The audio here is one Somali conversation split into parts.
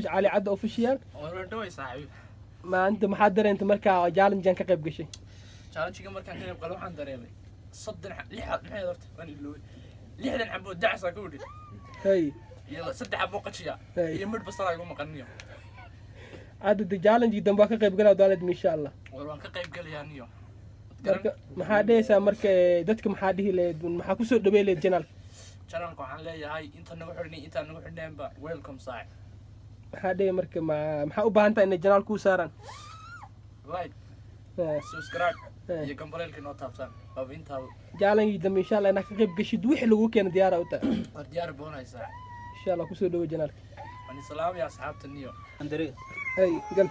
علي عد اوفيشال والله دوي صاحبي ما انت محضر انت marka challenge ka qayb gashay challenge-ga markaan ka qayb qalo waxaan dareemay صدن لحد maxay horta waan ilooy lixdan xabo dacsa ku dhig hay iyo saddex xabo qajiya iyo mid basal igu maqaniyo عدد challenge damba ka qayb galaa daalad insha Allah waan ka qayb galayaa niyo maxaa dhaysaa marka dadka maxaa dhihi leed maxaa ku soo dhaweeyay channelka waxaan leeyahay inta nagu xidhnay inta nagu xidhneenba welcome saac maxaa dhayay marka maxaa u baahan tahay in channel ku saaran like subscribe iyo gambaleelka noo taabtaan oo inta challenge damba insha Allah ka qayb gashid wixii lagu keenay diyaar ah u tahay diyaar boonaysa insha Allah ku soo dhaweey channel wani salaam ya asxaabta niyo Andre hay gal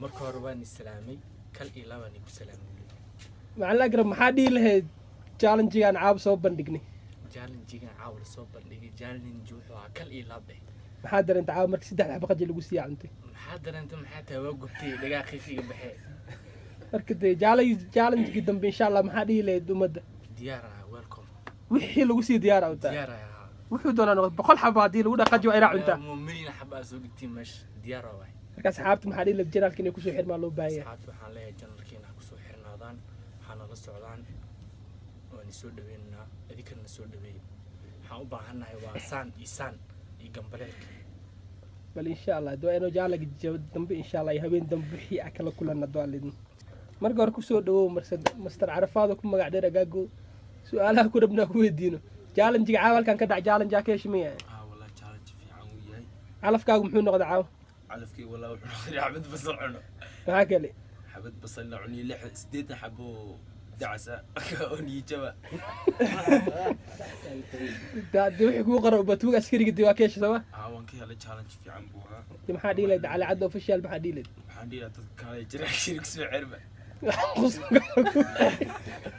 marka hore waan islaamay kal ilaa ku salaamay macalla agrab maxaa dhihi lahayd challenge-gan caab soo bandhignay challenge-ga caaw soo bandhigay challenge wuxuu ahaa kal ilaa bay maxaa dareentay caaw markii saddex xabaq qaji lagu sii cunto maxaa dareentay maxaa taa waa gubtay dhagaa qiiqiga baxay marka challenge-gi dambe insha Allah maxaa dhihi lahayd umada diyaar ah welcome wixii lagu sii diyaar ah u tahay diyaar ah wuxuu doonaa noqdo boqol xabo hadii lagu dhaqaji waa ina cunta muuminiin xabaa soo gubtay meesh diyaar ah way marka asxaabta maxaa dhihi lahayd channel-ka inay ku soo xirmaan loo baahan yahay asxaabta waxaan leeyahay channel-keena ku soo xirnaadaan waxaana la socdaan waan soo dhaweynaa adinkana soo dhaweeyay waxaan u baahanahay waa saan iyo gambaleelka bal insha Allah doo inoo challenge dambe insha Allah habeen dambe wixii kala kulana daalidin marka hore ku soo dhawow master Carafaado ku magac dheer agaago su'aalaha ku rabnaa ku weydiino challenge-ga caawalkan ka dhac challenge ka heshmiya wallahi challenge fiican uu yahay calafkaagu muxuu noqday caaw calafkii wallahi wuxuu noqday xabad basal cuno maxaa kale xabad basal la cuniyo 8 xabo dacsa oo niyaba daad wixii ku qaro batuug askariga diwaa keesha sawa waan ka helay challenge fiican buu ahaa maxaa dhiilay cali cad official maxaa dhiilay waxaan dhiilay dad kale jira shirk soo cirba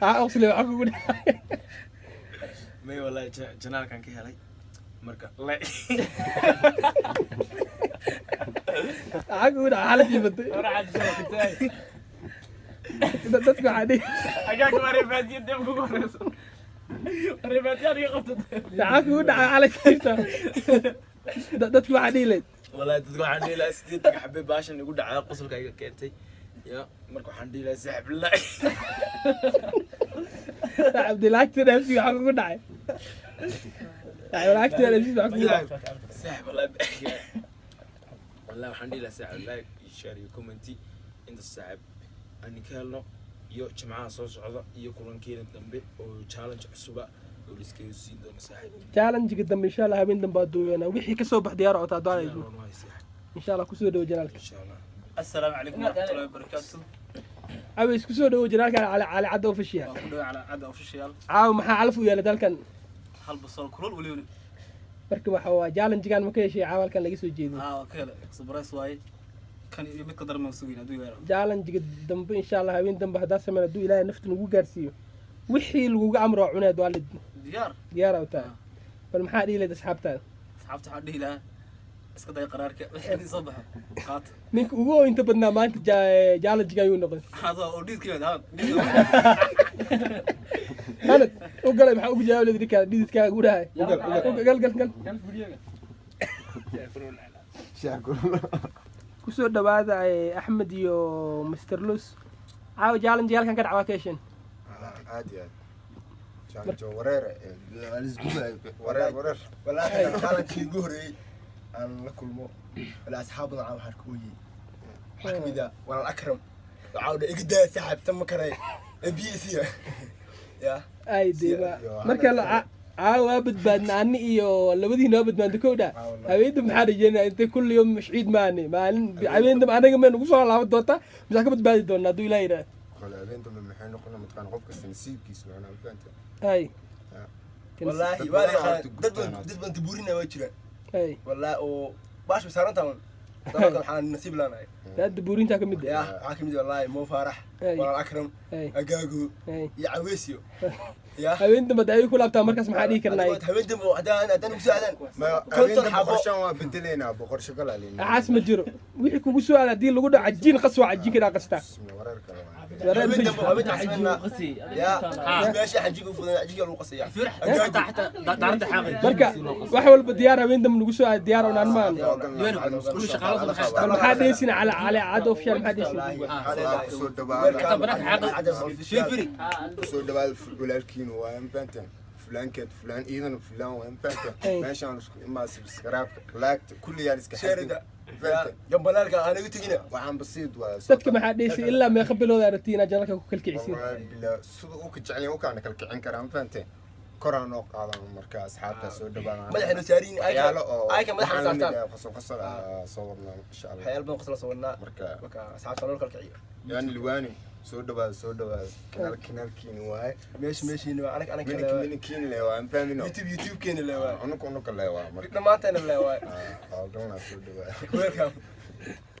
أصلي وحقول ما والله جنال كان كهلاي مركا لا حقول على في بدي راح تسوي تسمع عليه حاجه كمان فادي دم كوكوس ريبات يا قطت حقول على كيف تسمع عليه والله تقول عندي لا سديد حبيب باشا يقول دعاء قصلك كيتي يا مركو حندي لا سحب الله عبد الله كثير نفسي حقول دعاء والله كثير نفسي حقول سحب الله والله حندي لا سحب لايك شاري كومنتي عند السحب أني كهلنا يو جماعة صوص عضا يو كلن كيرن دمبي أو challenge عصبة ولسكيو سين دون سحب challenge قدام إن شاء الله هبين دم بعدو أنا وحي كسب بحديار أو تعداني إن شاء الله كسر دو جنالك إن شاء الله السلام عليكم ورحمة الله وبركاته أبي كسر دو جنالك على عدو في الشيء على عدا اوفيشال عاو ما حالفوا يا لدال كان هل بصل كلول وليوني مركب حوا challenge كان مكيش عاول كان لقي سوجيد كلا سبرايس واي كان يمد قدر ما سوينا دو يارو challenge قدام إن شاء الله هبين دم بحدا سمنا دو إلى نفط نوجو جارسيو وحي لوجو عمرو عناد والد ديار أو تان فالمحادي اللي تسحبتها سحبت حدي لا اسكت اي قرارك وحدي صبح قات نيك وهو انت بدنا ما انت challenge جايون نقول هذا اوديت كذا أنا وقال محا ugu jawaab leeyahay ka dhididka gudaha gal ku soo dhawaada Axmed iyo Mr Lus caaw challenge halkan ka dhacwa keeshin عادي challenge wareer wareer wallahi challenge ugu horeeyay aan la kulmo wala asxaabada aan waxaan ku weyay xamida wala akram caawda igda saxabta ma karay abiyisiya ya ay deeba marka la caaw badbaadna ani iyo labadiina badbaadna kooda haweentu maxaa rajeynaa inta kulli yom mashciid maani maalin haweentu anaga ma nagu soo laaban doonta misaa ka badbaadi doonaa duu ilaahay raa wala haweentu ma maxay noqon matqaan qofka nasiibkiisu ana albaanta ay wallahi wala dad ban taburina waa jiraan ay wallahi oo baash saarantaan dadka waxaan nasiib laanahay dad buurinta ka mid ya waxa kamid wallahi mo farax walaal akram Hey. agaago Hey. iyo caweysyo ya haween dambe ay ku laabtaa markaas maxaa dhihi karnaa haween dambe haddaan ku saadan konton haweenka xabo boqorshan waa bedelaynaa boqorsho galaalin axaas ma jiro wixii kugu soo aada haddii lagu dhaco cajiin qas waa cajiin kadaa qastaa wararka Wareer haween ma dambe jiro. haween casmana ya meesha xajiga u fudan xajiga lagu qasaya marka wax walba diyaar haween dambe nagu soo aada diyaar oo dhan maan bal maxaa dheysina cala cala cad official maxaa dheysina soo dhawaada soo dhawaada walaalkiin waa infantan fulaankeed fulaan iidan fulaan waa infantan meeshaan isku imaa subscribe like kulliyaan iska sheerida infantan jambalaalka aan ugu tegina waxaan basiid waa dadka maxaa dheysay ilaa meeqa bilood aragtiin janalka ku kalkicisiin sida uu ka jecel yahay uu kaana kala kicin karaa infantan koraan oo qaadan marka asxaabta soo dhawaada madaxaynu saariin ayaalo oo ayka madaxa saartaan qasal soo wadnaa insha Allah hayal baan qasla soo wadnaa marka marka asxaabta loo kala kiciyo yani liwaani soo dhawaada kanaalkiina waaye meeshiina waa anag minkiina le waa anfaamino youtube keena leeyahay unuka le waa marka dhamaanteena leeyahay galnaa soo dhawaada welcome